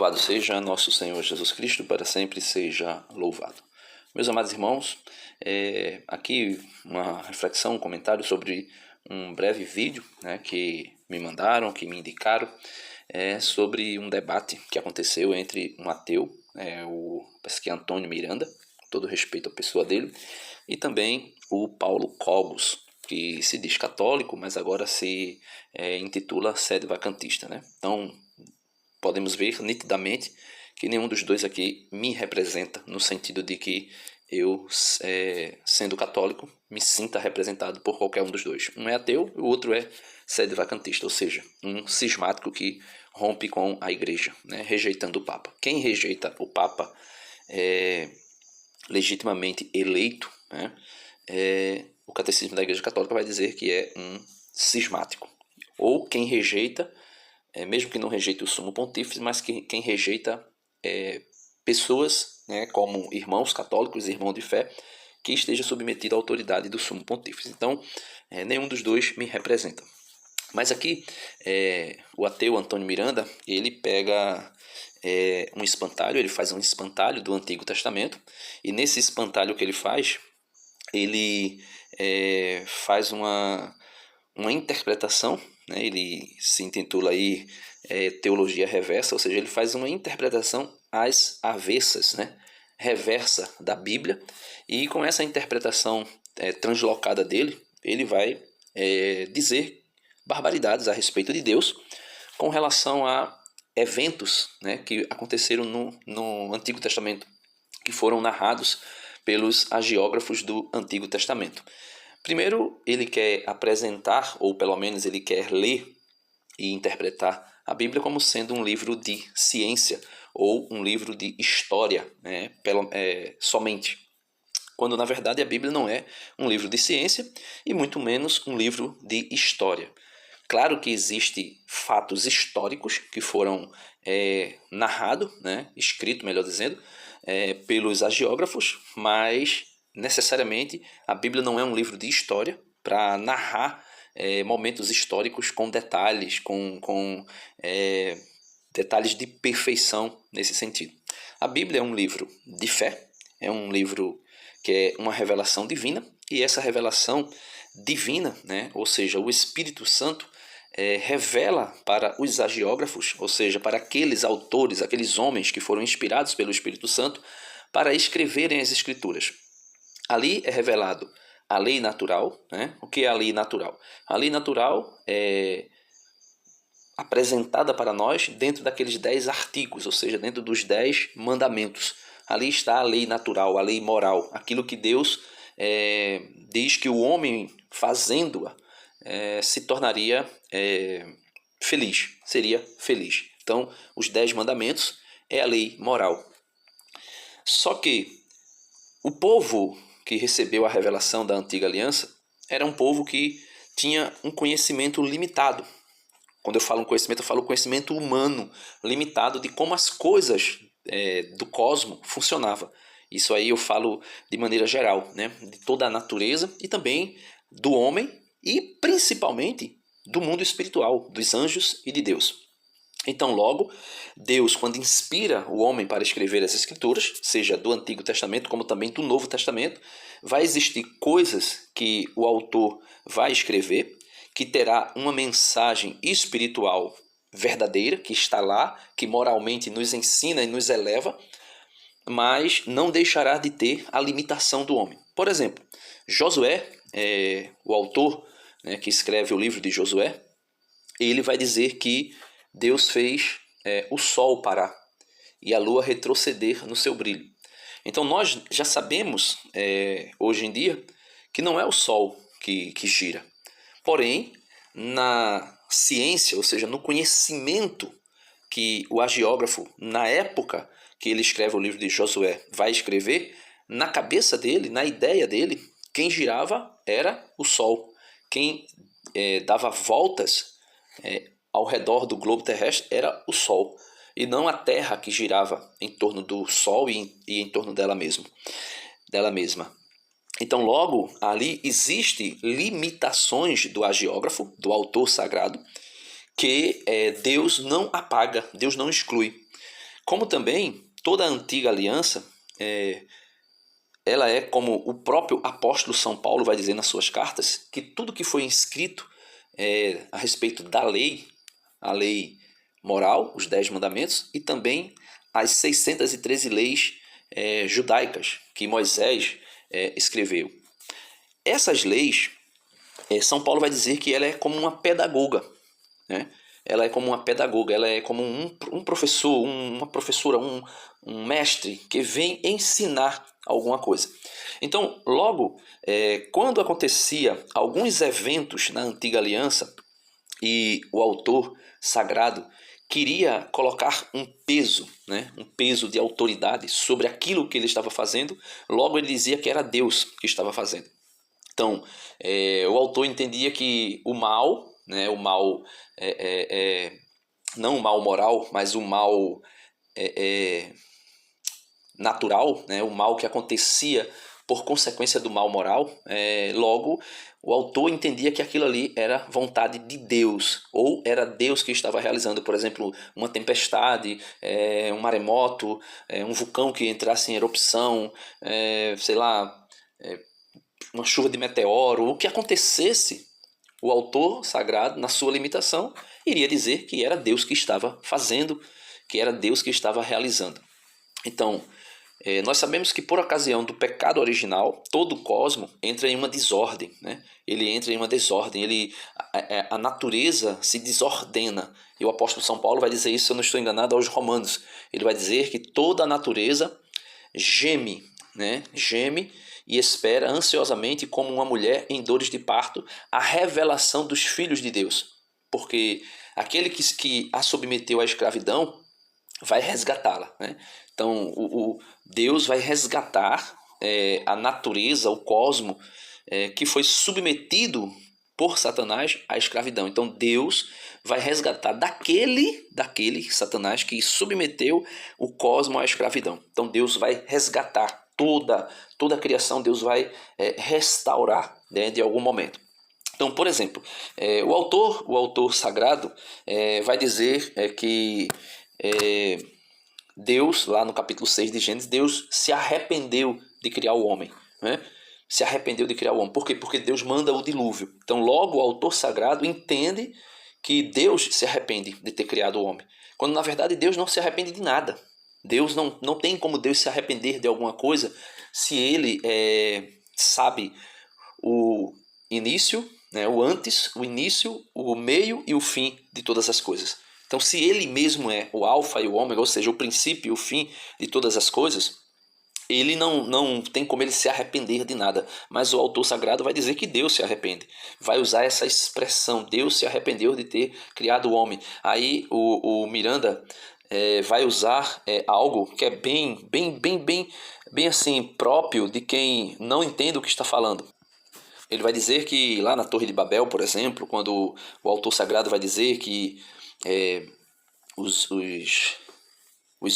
Louvado seja nosso Senhor Jesus Cristo, para sempre seja louvado. Meus amados irmãos, aqui uma reflexão, um comentário sobre um breve vídeo, que me mandaram, que me indicaram, sobre um debate que aconteceu entre um ateu, parece que é Antônio Miranda, com todo respeito à pessoa dele, e também o Paulo Cogos, que se diz católico, mas agora se intitula sede vacantista, Então, podemos ver nitidamente que nenhum dos dois aqui me representa, no sentido de que eu, sendo católico, me sinta representado por qualquer um dos dois. Um é ateu e o outro é sede vacantista, ou seja, um cismático que rompe com a igreja, rejeitando o Papa. Quem rejeita o Papa legitimamente eleito, o catecismo da Igreja Católica vai dizer que é um cismático. Ou quem rejeita, mesmo que não rejeite o sumo pontífice, mas quem rejeita pessoas, como irmãos católicos, irmãos de fé, que esteja submetido à autoridade do sumo pontífice. Então, nenhum dos dois me representa. Mas aqui, o ateu Antônio Miranda, ele pega um espantalho, ele faz um espantalho do Antigo Testamento, e nesse espantalho que ele faz uma interpretação, ele se intitula aí teologia reversa, ou seja, ele faz uma interpretação às avessas, reversa da Bíblia, e com essa interpretação translocada dele, ele vai dizer barbaridades a respeito de Deus com relação a eventos, que aconteceram no Antigo Testamento, que foram narrados pelos hagiógrafos do Antigo Testamento. Primeiro, ele quer apresentar, ou pelo menos ele quer ler e interpretar a Bíblia como sendo um livro de ciência ou um livro de história, somente. Quando, na verdade, a Bíblia não é um livro de ciência e muito menos um livro de história. Claro que existem fatos históricos que foram narrados, escritos, melhor dizendo, pelos hagiógrafos, mas necessariamente a Bíblia não é um livro de história para narrar momentos históricos com detalhes, com detalhes de perfeição nesse sentido. A Bíblia é um livro de fé, é um livro que é uma revelação divina, e essa revelação divina, ou seja, o Espírito Santo, revela para os hagiógrafos, ou seja, para aqueles autores, aqueles homens que foram inspirados pelo Espírito Santo para escreverem as Escrituras. Ali é revelado a lei natural. O que é a lei natural? A lei natural é apresentada para nós dentro daqueles 10 artigos, ou seja, dentro dos 10 mandamentos. Ali está a lei natural, a lei moral, aquilo que Deus diz que o homem, fazendo-a, se tornaria feliz, seria feliz. Então, os 10 mandamentos é a lei moral. Só que o povo que recebeu a revelação da antiga aliança era um povo que tinha um conhecimento limitado. Quando eu falo um conhecimento, eu falo conhecimento humano limitado de como as coisas do cosmos funcionavam. Isso aí eu falo de maneira geral, de toda a natureza e também do homem e principalmente do mundo espiritual, dos anjos e de Deus. Então, logo, Deus, quando inspira o homem para escrever as Escrituras, seja do Antigo Testamento como também do Novo Testamento, vai existir coisas que o autor vai escrever, que terá uma mensagem espiritual verdadeira, que está lá, que moralmente nos ensina e nos eleva, mas não deixará de ter a limitação do homem. Por exemplo, Josué, o autor que escreve o livro de Josué, ele vai dizer que Deus fez o sol parar e a lua retroceder no seu brilho. Então nós já sabemos hoje em dia que não é o sol que gira. Porém, na ciência, ou seja, no conhecimento que o hagiógrafo, na época que ele escreve o livro de Josué, vai escrever, na cabeça dele, na ideia dele, quem girava era o sol. Quem dava voltas ao redor do globo terrestre era o sol, e não a Terra que girava em torno do Sol e em torno dela mesma. Então, logo, ali existem limitações do hagiógrafo, do autor sagrado, que Deus não apaga, Deus não exclui. Como também toda a antiga aliança, ela é como o próprio apóstolo São Paulo vai dizer nas suas cartas, que tudo que foi escrito a respeito da lei, a lei moral, os 10 mandamentos, e também as 613 leis judaicas que Moisés escreveu. Essas leis, São Paulo vai dizer que ela é como uma pedagoga, né? Ela é como uma pedagoga, ela é como um professor, uma professora, um mestre que vem ensinar alguma coisa. Então, logo, quando acontecia alguns eventos na antiga aliança e o autor sagrado queria colocar um peso, né, um peso de autoridade sobre aquilo que ele estava fazendo, logo ele dizia que era Deus que estava fazendo. Então, o autor entendia que o mal, né, o mal, não o mal moral, mas o mal natural, né, o mal que acontecia por consequência do mal moral, logo o autor entendia que aquilo ali era vontade de Deus, ou era Deus que estava realizando, por exemplo, uma tempestade, um maremoto, um vulcão que entrasse em erupção, sei lá, uma chuva de meteoro, o que acontecesse, o autor sagrado, na sua limitação, iria dizer que era Deus que estava fazendo, que era Deus que estava realizando. Então, nós sabemos que por ocasião do pecado original, todo o cosmo entra em uma desordem, né? Ele entra em uma desordem, a natureza se desordena. E o apóstolo São Paulo vai dizer isso, se eu não estou enganado, aos Romanos. Ele vai dizer que toda a natureza geme, né? Geme e espera ansiosamente, como uma mulher em dores de parto, a revelação dos filhos de Deus. Porque aquele que a submeteu à escravidão vai resgatá-la, né? Então, Deus vai resgatar a natureza, o cosmo, que foi submetido por Satanás à escravidão. Então, Deus vai resgatar daquele Satanás que submeteu o cosmo à escravidão. Então, Deus vai resgatar toda a criação, Deus vai restaurar, né, de algum momento. Então, por exemplo, o autor sagrado vai dizer que Deus, lá no capítulo 6 de Gênesis, Deus se arrependeu de criar o homem, né? Se arrependeu de criar o homem. Por quê? Porque Deus manda o dilúvio. Então, logo, o autor sagrado entende que Deus se arrepende de ter criado o homem. Quando, na verdade, Deus não se arrepende de nada. Deus não tem como Deus se arrepender de alguma coisa se ele sabe o início, né, o antes, o início, o meio e o fim de todas as coisas. Então, se ele mesmo é o alfa e o ômega, ou seja, o princípio e o fim de todas as coisas, ele não tem como ele se arrepender de nada. Mas o autor sagrado vai dizer que Deus se arrepende. Vai usar essa expressão, Deus se arrependeu de ter criado o homem. Aí o Miranda vai usar algo que é bem assim, próprio de quem não entende o que está falando. Ele vai dizer que lá na Torre de Babel, por exemplo, quando o autor sagrado vai dizer que os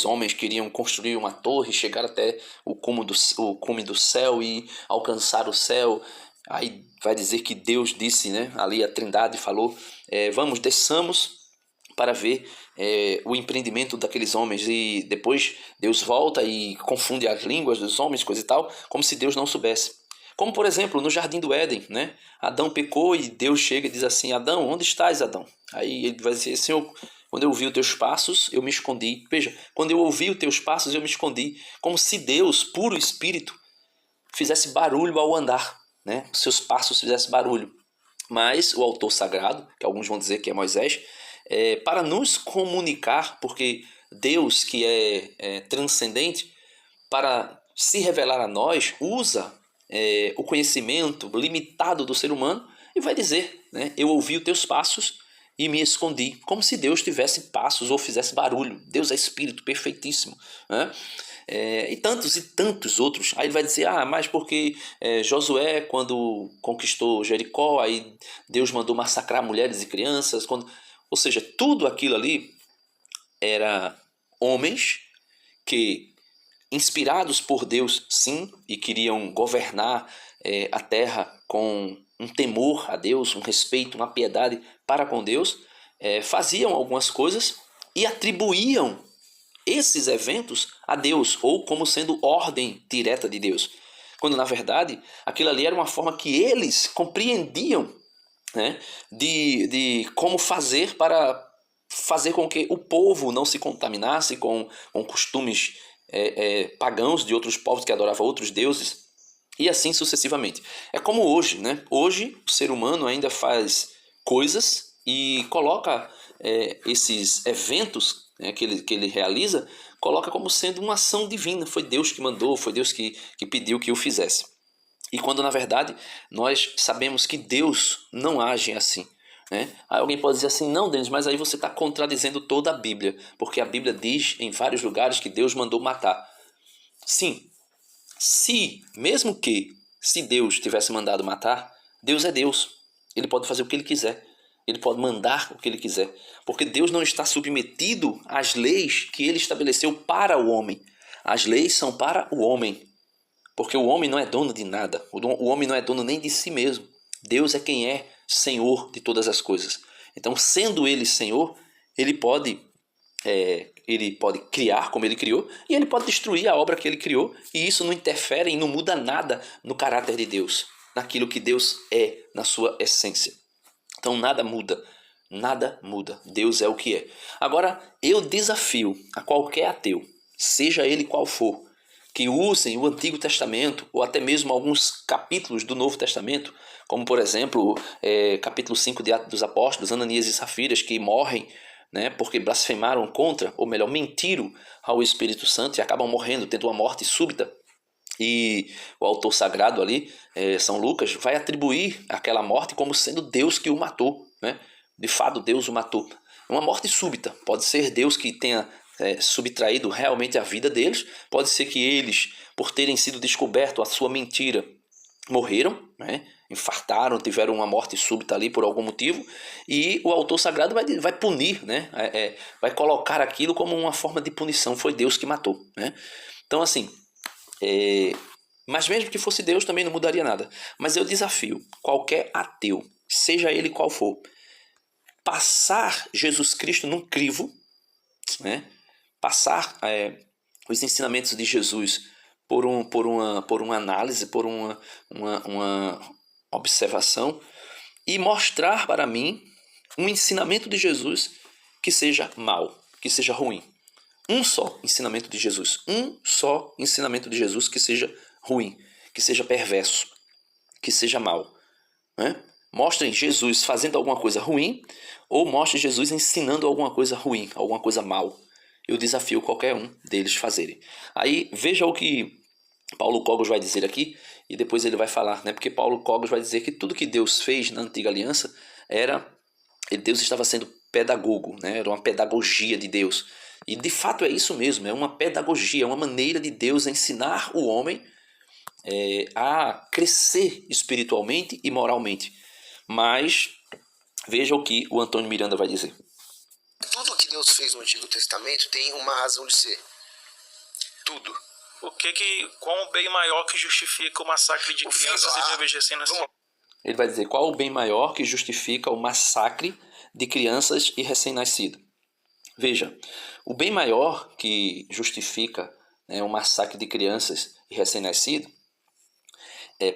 homens queriam construir uma torre, chegar até o cume do céu e alcançar o céu. Aí vai dizer que Deus disse, né, ali a Trindade falou, vamos, desçamos para ver o empreendimento daqueles homens. E depois Deus volta e confunde as línguas dos homens, coisa e tal, como se Deus não soubesse. Como, por exemplo, no Jardim do Éden, né? Adão pecou e Deus chega e diz assim, Adão, onde estás, Adão? Aí ele vai dizer, Senhor, quando eu ouvi os teus passos, eu me escondi. Veja, quando eu ouvi os teus passos, eu me escondi. Como se Deus, puro Espírito, fizesse barulho ao andar, né? Os seus passos fizessem barulho. Mas o autor sagrado, que alguns vão dizer que é Moisés, para nos comunicar, porque Deus, que é transcendente, para se revelar a nós, usa o conhecimento limitado do ser humano e vai dizer, né, eu ouvi os teus passos e me escondi, como se Deus tivesse passos ou fizesse barulho. Deus é espírito perfeitíssimo, né? E tantos outros. Aí ele vai dizer, mas porque Josué, quando conquistou Jericó, aí Deus mandou massacrar mulheres e crianças. Ou seja, tudo aquilo ali era homens que, inspirados por Deus, sim, e queriam governar a terra com um temor a Deus, um respeito, uma piedade para com Deus, faziam algumas coisas e atribuíam esses eventos a Deus, ou como sendo ordem direta de Deus. Quando, na verdade, aquilo ali era uma forma que eles compreendiam, né, de como fazer para fazer com que o povo não se contaminasse com costumes pagãos de outros povos que adoravam outros deuses, e assim sucessivamente. É como hoje, né? Hoje o ser humano ainda faz coisas e coloca esses eventos, né, que ele realiza, coloca como sendo uma ação divina. Foi Deus que mandou, foi Deus que pediu que o fizesse. E quando, na verdade, nós sabemos que Deus não age assim, né? Aí alguém pode dizer assim, não, Denis, mas aí você está contradizendo toda a Bíblia, porque a Bíblia diz em vários lugares que Deus mandou matar. Sim, se Deus tivesse mandado matar, Deus é Deus. Ele pode fazer o que ele quiser. Ele pode mandar o que ele quiser. Porque Deus não está submetido às leis que ele estabeleceu para o homem. As leis são para o homem. Porque o homem não é dono de nada. O homem não é dono nem de si mesmo. Deus é quem é Senhor de todas as coisas. Então, sendo ele Senhor, ele pode criar como ele criou, e ele pode destruir a obra que ele criou, e isso não interfere e não muda nada no caráter de Deus, naquilo que Deus é, na sua essência. Então nada muda, nada muda. Deus é o que é. Agora, eu desafio a qualquer ateu, seja ele qual for, que usem o Antigo Testamento, ou até mesmo alguns capítulos do Novo Testamento, como por exemplo, capítulo 5 de Atos dos Apóstolos, Ananias e Safiras, que morrem, né, porque blasfemaram contra, ou melhor, mentiram ao Espírito Santo e acabam morrendo, tendo uma morte súbita. E o autor sagrado ali, São Lucas, vai atribuir aquela morte como sendo Deus que o matou, né? De fato, Deus o matou. Uma morte súbita. Pode ser Deus que tenha subtraído realmente a vida deles. Pode ser que eles, por terem sido descoberto a sua mentira, morreram, né? Infartaram, tiveram uma morte súbita ali por algum motivo, e o autor sagrado vai punir, né? Vai colocar aquilo como uma forma de punição. Foi Deus que matou, né? Então, assim, mas mesmo que fosse Deus, também não mudaria nada. Mas eu desafio qualquer ateu, seja ele qual for, passar Jesus Cristo num crivo, né? Passar os ensinamentos de Jesus por uma análise, por uma observação, e mostrar para mim um ensinamento de Jesus que seja mau, que seja ruim. Um só ensinamento de Jesus. Um só ensinamento de Jesus que seja ruim, que seja perverso, que seja mau, né? Mostrem Jesus fazendo alguma coisa ruim, ou mostrem Jesus ensinando alguma coisa ruim, alguma coisa mal. Eu desafio qualquer um deles fazerem. Aí veja o que Paulo Cogos vai dizer aqui, e depois ele vai falar, né? Porque Paulo Cogos vai dizer que tudo que Deus fez na antiga aliança Deus estava sendo pedagogo, né? Era uma pedagogia de Deus. E de fato é isso mesmo, é uma pedagogia, é uma maneira de Deus ensinar o homem a crescer espiritualmente e moralmente. Mas veja o que o Antônio Miranda vai dizer. Tudo que Deus fez no Antigo Testamento tem uma razão de ser. Tudo. Qual o bem maior que justifica o massacre de crianças e bebês recém-nascidos? Ele vai dizer qual o bem maior que justifica o massacre de crianças e recém-nascidos. Veja, o bem maior que justifica, né, o massacre de crianças e recém-nascidos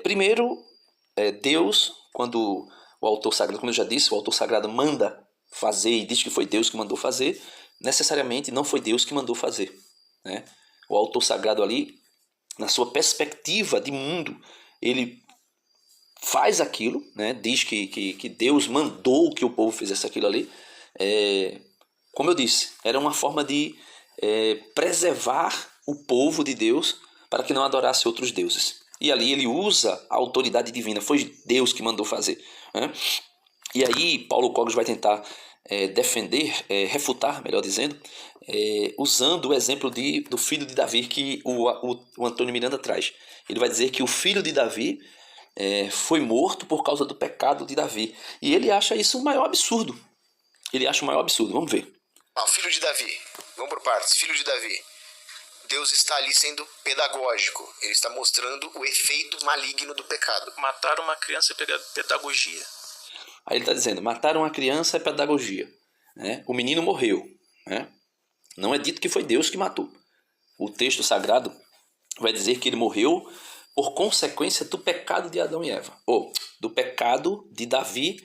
primeiro, Deus, quando o autor sagrado, como eu já disse, o autor sagrado manda fazer e diz que foi Deus que mandou fazer, necessariamente não foi Deus que mandou fazer, né? O autor sagrado ali, na sua perspectiva de mundo, ele faz aquilo, né? Diz que Deus mandou que o povo fizesse aquilo ali. Como eu disse, era uma forma de preservar o povo de Deus para que não adorasse outros deuses. E ali ele usa a autoridade divina, foi Deus que mandou fazer, né? E aí Paulo Cogos vai tentar defender, refutar, melhor dizendo, usando o exemplo do filho de Davi que o Antônio Miranda traz. Ele vai dizer que o filho de Davi foi morto por causa do pecado de Davi. E ele acha isso o maior absurdo. Ele acha o maior absurdo. Vamos ver. Filho de Davi. Vamos por partes. Filho de Davi. Deus está ali sendo pedagógico. Ele está mostrando o efeito maligno do pecado. Matar uma criança é pedagogia. Aí ele está dizendo, matar uma criança é pedagogia, né? O menino morreu, né? Não é dito que foi Deus que matou. O texto sagrado vai dizer que ele morreu por consequência do pecado de Adão e Eva, ou do pecado de Davi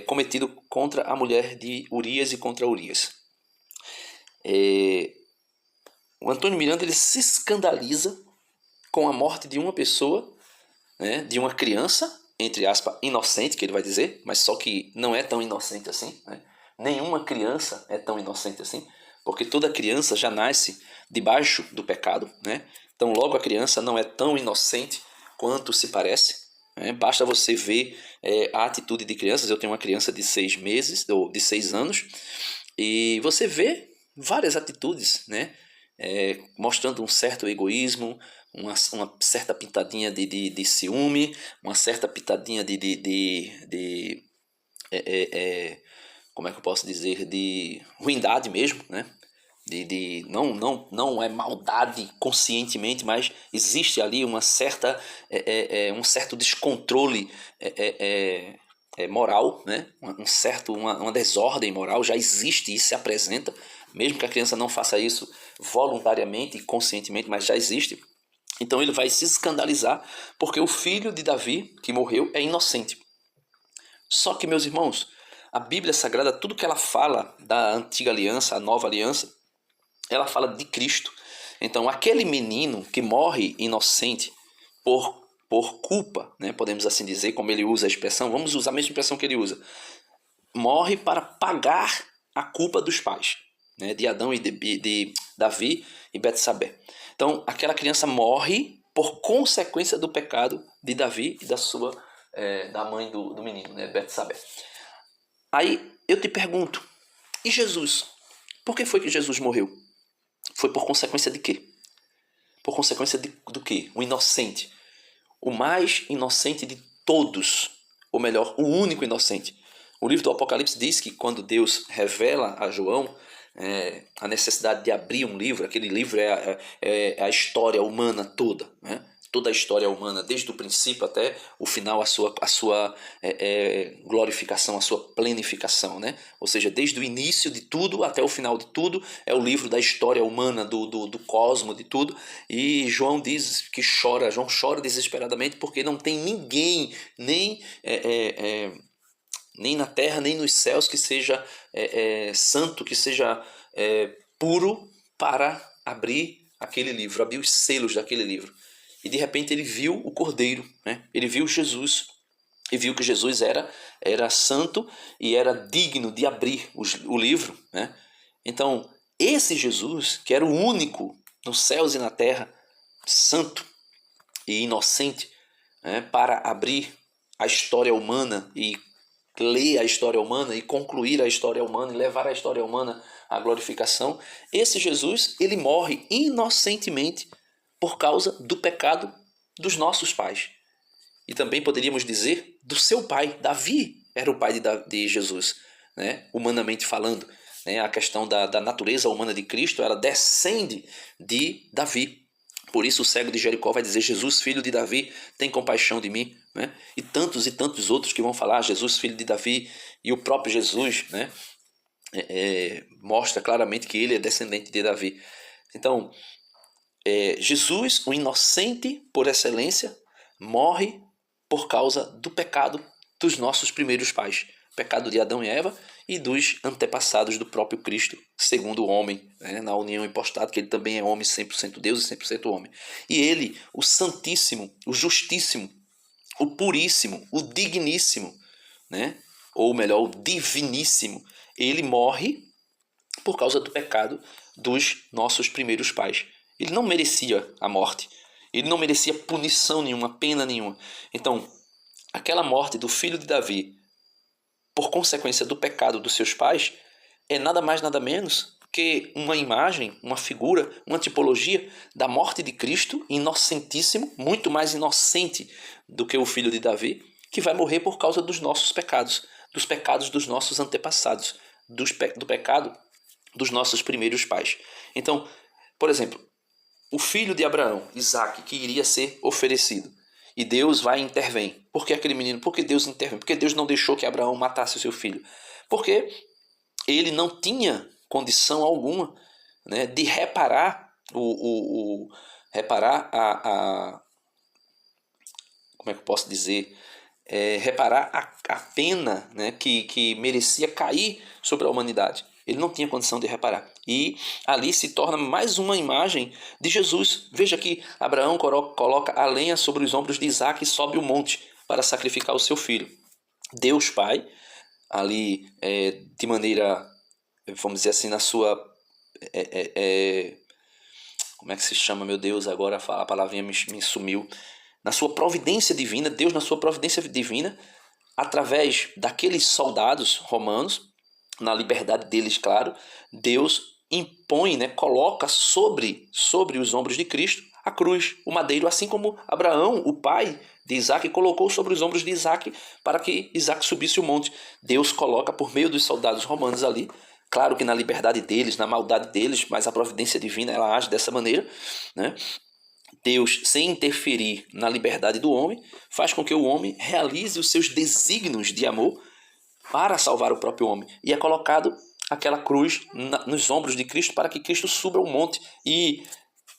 cometido contra a mulher de Urias e contra Urias. O Antônio Miranda ele se escandaliza com a morte de uma pessoa, né, de uma criança, entre aspas, inocente, que ele vai dizer, mas só que não é tão inocente assim, né? Nenhuma criança é tão inocente assim, porque toda criança já nasce debaixo do pecado, né? Então logo a criança não é tão inocente quanto se parece, né? Basta você ver a atitude de crianças. Eu tenho uma criança de 6 meses, ou de 6 anos, e você vê várias atitudes, né? Mostrando um certo egoísmo, uma certa pitadinha de ciúme, uma certa pitadinha como é que eu posso dizer, de ruindade mesmo, né? Não é maldade conscientemente, mas existe ali uma certa, um certo descontrole moral, né? Uma desordem moral já existe e se apresenta, mesmo que a criança não faça isso voluntariamente e conscientemente, mas já existe. Então ele vai se escandalizar porque o filho de Davi, que morreu, é inocente. Só que, meus irmãos, a Bíblia Sagrada, tudo que ela fala da antiga aliança, a nova aliança, ela fala de Cristo. Então aquele menino que morre inocente por culpa, né, podemos assim dizer, como ele usa a expressão, vamos usar a mesma expressão que ele usa, morre para pagar a culpa dos pais, né, de Adão e de Davi e Betsabé. Então aquela criança morre por consequência do pecado de Davi e da mãe do menino, né, Betsabé. Aí eu te pergunto, e Jesus? Por que foi que Jesus morreu? Foi por consequência de quê? Por consequência do quê? O inocente. O mais inocente de todos. Ou melhor, o único inocente. O livro do Apocalipse diz que quando Deus revela a João a necessidade de abrir um livro, aquele livro é a história humana toda, né? Toda a história humana, desde o princípio até o final, a sua glorificação, a sua plenificação, né? Ou seja, desde o início de tudo até o final de tudo, é o livro da história humana, do cosmo, de tudo. E João diz que João chora desesperadamente porque não tem ninguém, nem na terra, nem nos céus, que seja santo, que seja puro para abrir aquele livro, abrir os selos daquele livro. E de repente ele viu o Cordeiro, né? Ele viu Jesus e viu que Jesus era santo e era digno de abrir o livro, né? Então esse Jesus, que era o único nos céus e na terra, santo e inocente, né, para abrir a história humana e ler a história humana e concluir a história humana e levar a história humana à glorificação, esse Jesus, ele morre inocentemente por causa do pecado dos nossos pais. E também poderíamos dizer do seu pai. Davi era o pai de Jesus, né? Humanamente falando, né? A questão da natureza humana de Cristo, ela descende de Davi. Por isso o cego de Jericó vai dizer: Jesus, filho de Davi, tem compaixão de mim, né? E tantos outros que vão falar Jesus, filho de Davi. E o próprio Jesus, né, mostra claramente que ele é descendente de Davi. Então Jesus, o inocente por excelência, morre por causa do pecado dos nossos primeiros pais. Pecado de Adão e Eva e dos antepassados do próprio Cristo, segundo o homem, né, na união hipostática, que ele também é homem 100% Deus e 100% homem. E ele, o santíssimo, o justíssimo, o puríssimo, o digníssimo, né, ou melhor, o diviníssimo, ele morre por causa do pecado dos nossos primeiros pais. Ele não merecia a morte. Ele não merecia punição nenhuma, pena nenhuma. Então, aquela morte do filho de Davi, por consequência do pecado dos seus pais, é nada mais nada menos que uma imagem, uma figura, uma tipologia da morte de Cristo, inocentíssimo, muito mais inocente do que o filho de Davi, que vai morrer por causa dos nossos pecados, dos pecados dos nossos antepassados, do pecado dos nossos primeiros pais. Então, por exemplo, o filho de Abraão, Isaque, que iria ser oferecido, e Deus vai e intervém. Por que aquele menino? Por que Deus intervém? Porque Deus não deixou que Abraão matasse o seu filho? Porque ele não tinha condição alguma né, de reparar reparar como é que eu posso dizer? Reparar a pena, né, que merecia cair sobre a humanidade. Ele não tinha condição de reparar. E ali se torna mais uma imagem de Jesus. Veja que Abraão coloca a lenha sobre os ombros de Isaac e sobe o monte para sacrificar o seu filho. Deus Pai, ali de maneira, vamos dizer assim, na sua... como é que se chama, meu Deus? Agora a palavrinha me sumiu. Na sua providência divina, Deus na sua providência divina, através daqueles soldados romanos, na liberdade deles, claro, Deus impõe, né, coloca sobre os ombros de Cristo a cruz, o madeiro, assim como Abraão, o pai de Isaac, colocou sobre os ombros de Isaac para que Isaac subisse o monte. Deus coloca por meio dos soldados romanos ali, claro que na liberdade deles, na maldade deles, mas a providência divina ela age dessa maneira, né? Deus, sem interferir na liberdade do homem, faz com que o homem realize os seus desígnios de amor para salvar o próprio homem. E é colocado aquela cruz nos ombros de Cristo para que Cristo suba o monte. E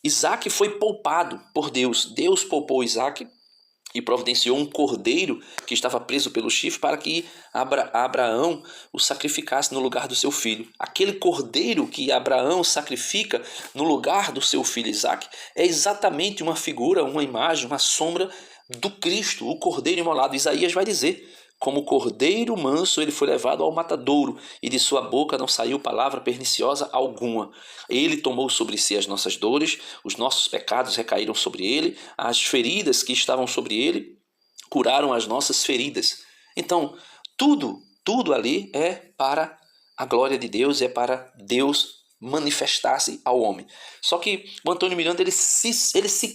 Isaac foi poupado por Deus. Deus poupou Isaac e providenciou um cordeiro que estava preso pelo chifre para que Abraão o sacrificasse no lugar do seu filho. Aquele cordeiro que Abraão sacrifica no lugar do seu filho Isaac é exatamente uma figura, uma imagem, uma sombra do Cristo, o cordeiro imolado. Isaías vai dizer: como cordeiro manso ele foi levado ao matadouro, e de sua boca não saiu palavra perniciosa alguma. Ele tomou sobre si as nossas dores, os nossos pecados recaíram sobre ele, as feridas que estavam sobre ele curaram as nossas feridas. Então, tudo ali é para a glória de Deus, é para Deus manifestar-se ao homem. Só que o Antônio Miranda ele se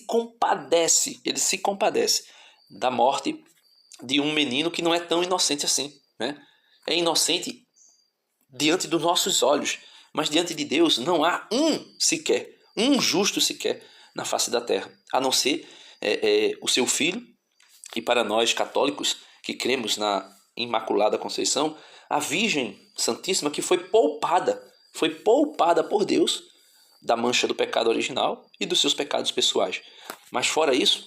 compadece da morte de um menino que não é tão inocente assim, né? É inocente diante dos nossos olhos, mas diante de Deus não há um justo sequer na face da terra, a não ser o seu filho. E para nós católicos que cremos na Imaculada Conceição, a Virgem Santíssima que foi poupada por Deus da mancha do pecado original e dos seus pecados pessoais. Mas fora isso,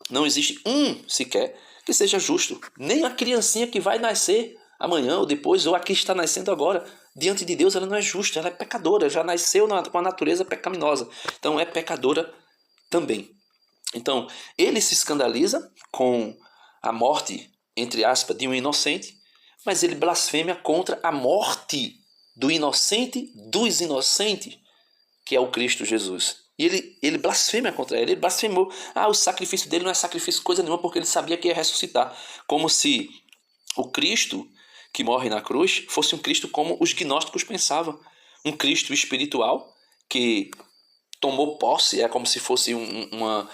não existe um sequer que seja justo. Nem a criancinha que vai nascer amanhã ou depois, ou a que está nascendo agora, diante de Deus ela não é justa, ela é pecadora, já nasceu com a natureza pecaminosa. Então é pecadora também. Então ele se escandaliza com a morte, entre aspas, de um inocente, mas ele blasfema contra a morte do inocente dos inocentes, que é o Cristo Jesus. E ele blasfema contra ele blasfemou. O sacrifício dele não é sacrifício coisa nenhuma, porque ele sabia que ia ressuscitar. Como se o Cristo que morre na cruz fosse um Cristo como os gnósticos pensavam. Um Cristo espiritual que tomou posse, é como se fosse uma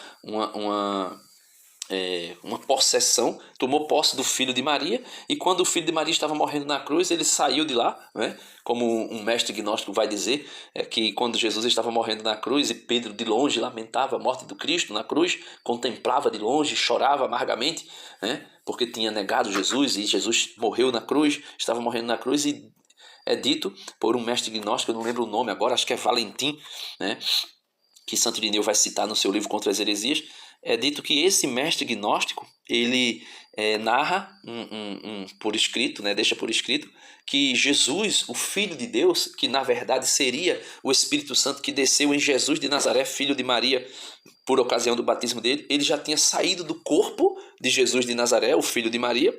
possessão, tomou posse do filho de Maria, e quando o filho de Maria estava morrendo na cruz, ele saiu de lá, né? Como um mestre gnóstico vai dizer, que quando Jesus estava morrendo na cruz, e Pedro de longe lamentava a morte do Cristo na cruz, contemplava de longe, chorava amargamente, né? Porque tinha negado Jesus, e Jesus morreu na cruz, estava morrendo na cruz, e é dito por um mestre gnóstico, eu não lembro o nome agora, acho que é Valentim, né? Que Santo Irineu vai citar no seu livro Contra as Heresias. É dito que esse mestre gnóstico, ele narra por escrito, né, deixa por escrito, que Jesus, o Filho de Deus, que na verdade seria o Espírito Santo que desceu em Jesus de Nazaré, filho de Maria, por ocasião do batismo dele, ele já tinha saído do corpo de Jesus de Nazaré, o filho de Maria,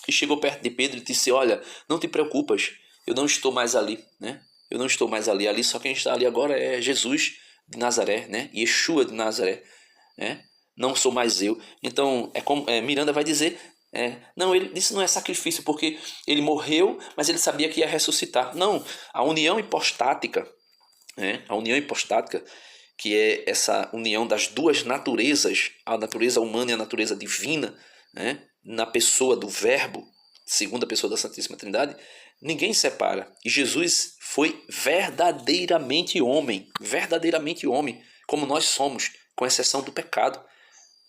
e chegou perto de Pedro e disse: olha, não te preocupas, eu não estou mais ali, né? Eu não estou mais ali só quem está ali agora é Jesus de Nazaré, né? Yeshua de Nazaré, né? Não sou mais eu. Então, Miranda vai dizer, não, ele disse não é sacrifício, porque ele morreu, mas ele sabia que ia ressuscitar. Não, a união hipostática, né? A união hipostática, que é essa união das duas naturezas, a natureza humana e a natureza divina, né? Na pessoa do Verbo, segunda pessoa da Santíssima Trindade, ninguém separa. E Jesus foi verdadeiramente homem, como nós somos, com exceção do pecado.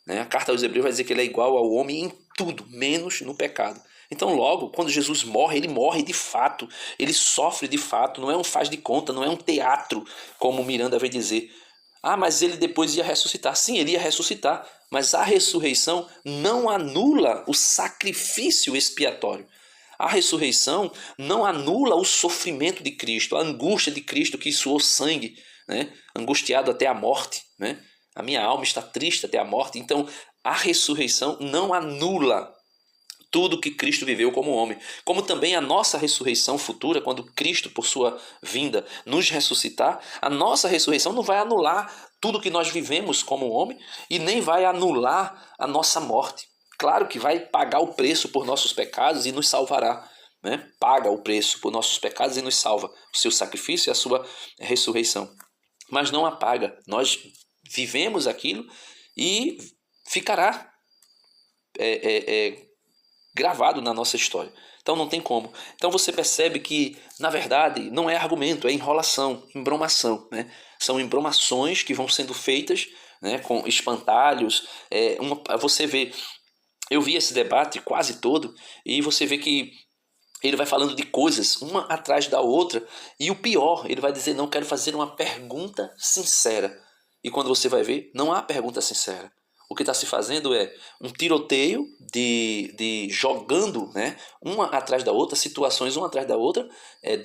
A carta aos Hebreus vai dizer que ele é igual ao homem em tudo, menos no pecado. Então logo, quando Jesus morre, ele morre de fato, ele sofre de fato, não é um faz de conta, não é um teatro, como Miranda vai dizer. Ah, mas ele depois ia ressuscitar. Sim, ele ia ressuscitar, mas a ressurreição não anula o sacrifício expiatório. A ressurreição não anula o sofrimento de Cristo, a angústia de Cristo que suou sangue, né? Angustiado até a morte, né? A minha alma está triste até a morte. Então, a ressurreição não anula tudo que Cristo viveu como homem, como também a nossa ressurreição futura, quando Cristo, por sua vinda, nos ressuscitar, a nossa ressurreição não vai anular tudo que nós vivemos como homem e nem vai anular a nossa morte. Claro que vai pagar o preço por nossos pecados e nos salvará, né? Paga o preço por nossos pecados e nos salva, o seu sacrifício e a sua ressurreição. Mas não apaga, nós vivemos aquilo e ficará gravado na nossa história. Então não tem como. Então você percebe que, na verdade, não é argumento, é enrolação, embromação, né? São embromações que vão sendo feitas, né, com espantalhos. Você vê, eu vi esse debate quase todo e você vê que ele vai falando de coisas, uma atrás da outra, e o pior, ele vai dizer, não, quero fazer uma pergunta sincera. E quando você vai ver, não há pergunta sincera. O que está se fazendo é um tiroteio de jogando, né, uma atrás da outra, situações uma atrás da outra,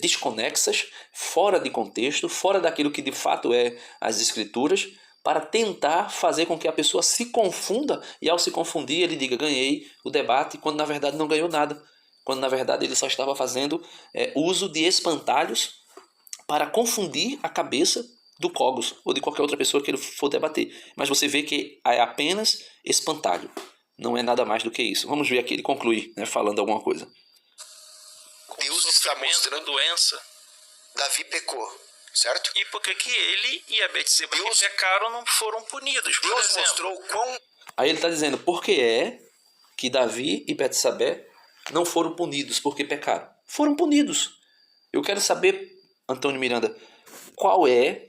desconexas, fora de contexto, fora daquilo que de fato é as escrituras, para tentar fazer com que a pessoa se confunda e ao se confundir ele diga, ganhei o debate, quando na verdade não ganhou nada. Quando na verdade ele só estava fazendo uso de espantalhos para confundir a cabeça do Cogos ou de qualquer outra pessoa que ele for debater. Mas você vê que é apenas espantalho, não é nada mais do que isso. Vamos ver aqui ele concluir, né, falando alguma coisa. Deus está mostrando doença. Davi pecou, certo? E por que ele e a Betseba que pecaram não foram punidos? Por Deus exemplo, mostrou quão... Aí ele está dizendo, por que é que Davi e Betsabé não foram punidos porque pecaram? Foram punidos. Eu quero saber, Antônio Miranda, qual é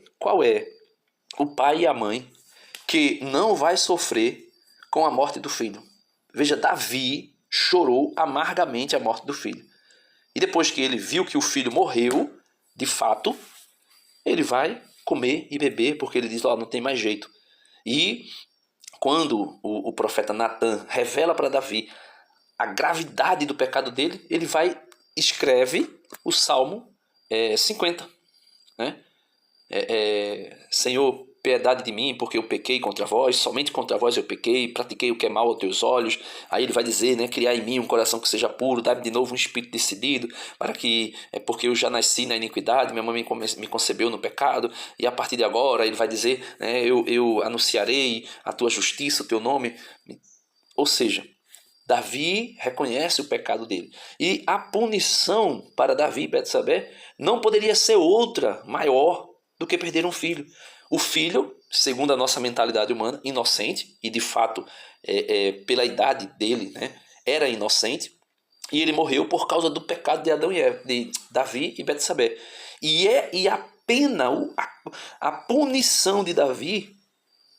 o pai e a mãe que não vai sofrer com a morte do filho? Veja, Davi chorou amargamente a morte do filho. E depois que ele viu que o filho morreu, de fato, ele vai comer e beber, porque ele diz, não tem mais jeito. E quando o profeta Natan revela para Davi a gravidade do pecado dele, ele escreve o Salmo 50, né? Senhor, piedade de mim, porque eu pequei contra vós, somente contra vós eu pequei, pratiquei o que é mal aos teus olhos. Aí ele vai dizer, né, criar em mim um coração que seja puro, dar-me de novo um espírito decidido, para que, porque eu já nasci na iniquidade, minha mãe me concebeu no pecado, e a partir de agora ele vai dizer, né, eu anunciarei a tua justiça, o teu nome. Ou seja, Davi reconhece o pecado dele. E a punição para Davi e Betsabé não poderia ser outra, maior, do que perder um filho. O filho, segundo a nossa mentalidade humana, inocente, e de fato, pela idade dele, né, era inocente, e ele morreu por causa do pecado de Adão e Eva, de Davi e Betsabé. E a pena, a punição de Davi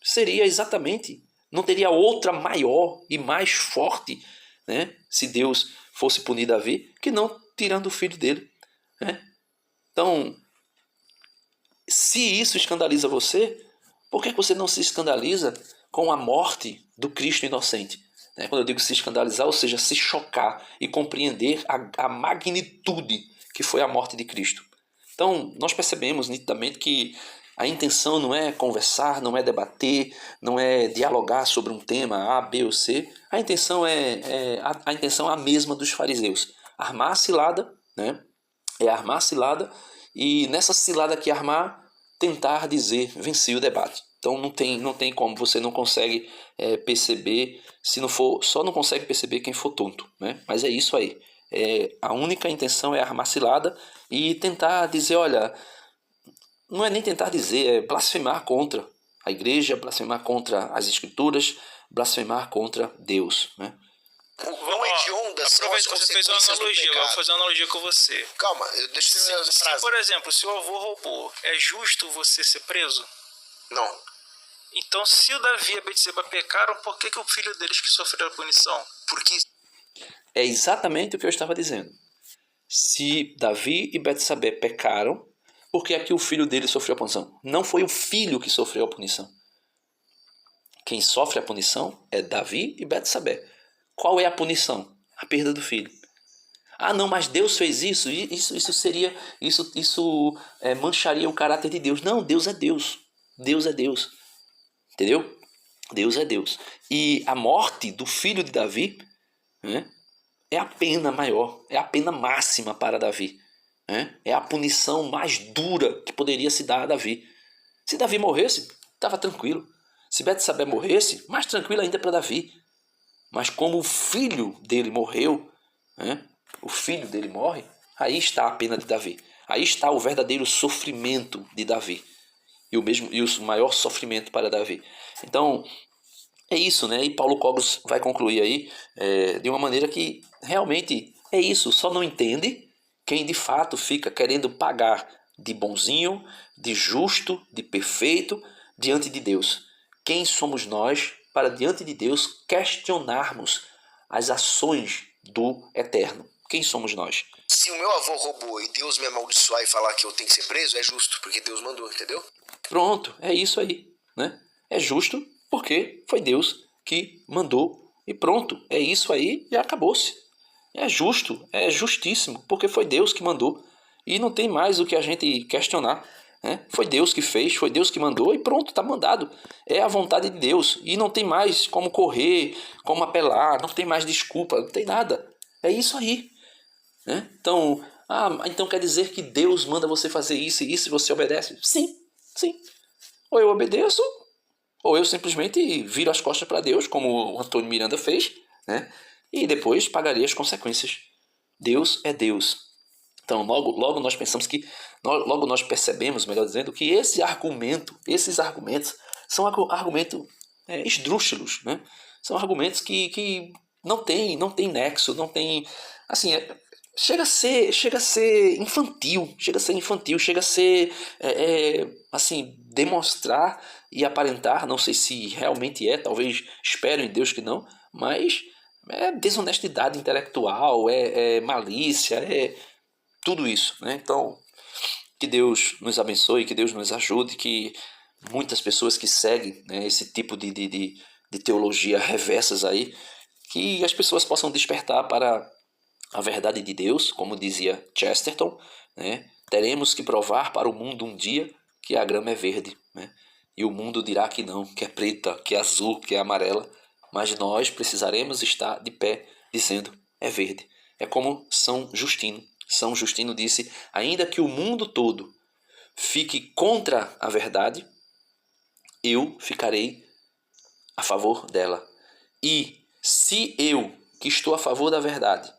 seria exatamente, não teria outra maior e mais forte, né, se Deus fosse punir Davi, que não tirando o filho dele, né? Então, se isso escandaliza você, por que você não se escandaliza com a morte do Cristo inocente? Quando eu digo se escandalizar, ou seja, se chocar e compreender a magnitude que foi a morte de Cristo. Então, nós percebemos nitidamente que a intenção não é conversar, não é debater, não é dialogar sobre um tema A, B ou C. A intenção a intenção a mesma dos fariseus. Armar a cilada, né? Armar a cilada e nessa cilada que armar, tentar dizer, venci o debate. Então não tem como, você não consegue perceber, se não for, só não consegue perceber quem for tonto, né? Mas é isso aí. A única intenção é armar cilada e tentar dizer, olha, não é nem tentar dizer, é blasfemar contra a igreja, blasfemar contra as escrituras, blasfemar contra Deus, né? Quão hediondas são as aproveita que você fez uma consequências do analogia, agora eu vou pecado. fazer uma analogia com você. Calma, deixa eu terminar essa frase. Por exemplo, se o avô roubou, é justo você ser preso? Não. Então, se o Davi e a Betseba pecaram, por que o filho deles que sofreu a punição? Porque É exatamente o que eu estava dizendo. Se Davi e Betsabé pecaram, por que é que o filho dele sofreu a punição? Não foi o filho que sofreu a punição. Quem sofre a punição é Davi e Betsabé. Qual é a punição? A perda do filho. Ah, não, mas Deus fez isso. Isso mancharia o caráter de Deus. Não, Deus é Deus. Deus é Deus. Entendeu? Deus é Deus. E a morte do filho de Davi, né, é a pena maior, é a pena máxima para Davi. Né? É a punição mais dura que poderia se dar a Davi. Se Davi morresse, estava tranquilo. Se Betsabé morresse, mais tranquilo ainda para Davi. Mas como o filho dele morreu, né? O filho dele morre, aí está a pena de Davi. Aí está o verdadeiro sofrimento de Davi. E o maior sofrimento para Davi. Então, é isso, né? E Paulo Cogos vai concluir aí de uma maneira que realmente é isso. Só não entende quem de fato fica querendo pagar de bonzinho, de justo, de perfeito diante de Deus. Quem somos nós para diante de Deus questionarmos as ações do Eterno? Quem somos nós? Se o meu avô roubou e Deus me amaldiçoar e falar que eu tenho que ser preso, é justo, porque Deus mandou, entendeu? Pronto, é isso aí, né? É justo porque foi Deus que mandou e pronto, é isso aí e acabou-se. É justo, é justíssimo, porque foi Deus que mandou e não tem mais o que a gente questionar. Né? Foi Deus que fez, foi Deus que mandou e pronto, está mandado. É a vontade de Deus e não tem mais como correr, como apelar, não tem mais desculpa, não tem nada. É isso aí. Né? Então quer dizer que Deus manda você fazer isso e isso e você obedece? Sim, sim. Ou eu obedeço, ou eu simplesmente viro as costas para Deus, como o Antônio Miranda fez, né? E depois pagarei as consequências. Deus é Deus. Então logo nós pensamos que, logo nós percebemos, melhor dizendo, que esses argumentos são argumentos esdrúxulos, né? São argumentos que não tem nexo, não tem, assim, chega a ser infantil, chega a ser assim, demonstrar e aparentar, não sei se realmente talvez espero em Deus que não, mas é desonestidade intelectual, é malícia, é tudo isso, né? Então, que Deus nos abençoe, que Deus nos ajude, que muitas pessoas que seguem, né, esse tipo de teologia reversas aí, que as pessoas possam despertar para a verdade de Deus, como dizia Chesterton, né? Teremos que provar para o mundo um dia que a grama é verde, né? E o mundo dirá que não, que é preta, que é azul, que é amarela, mas nós precisaremos estar de pé dizendo é verde. É como São Justino. São Justino disse: ainda que o mundo todo fique contra a verdade, eu ficarei a favor dela. E se eu, que estou a favor da verdade,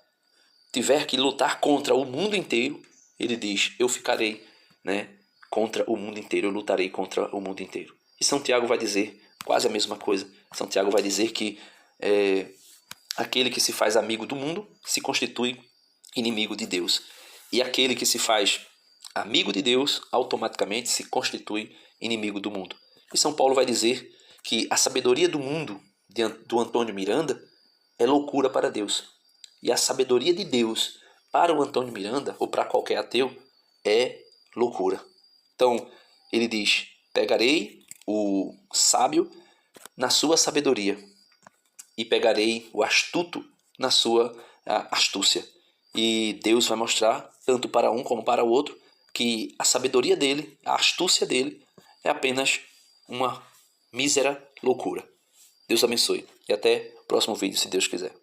tiver que lutar contra o mundo inteiro, ele diz, eu ficarei, né, contra o mundo inteiro, eu lutarei contra o mundo inteiro. E São Tiago vai dizer quase a mesma coisa. São Tiago vai dizer que aquele que se faz amigo do mundo se constitui inimigo de Deus. E aquele que se faz amigo de Deus automaticamente se constitui inimigo do mundo. E São Paulo vai dizer que a sabedoria do mundo do Antônio Miranda é loucura para Deus. E a sabedoria de Deus para o Antônio Miranda, ou para qualquer ateu, é loucura. Então, ele diz, pegarei o sábio na sua sabedoria e pegarei o astuto na sua astúcia. E Deus vai mostrar, tanto para um como para o outro, que a sabedoria dele, a astúcia dele, é apenas uma mísera loucura. Deus abençoe. E até o próximo vídeo, se Deus quiser.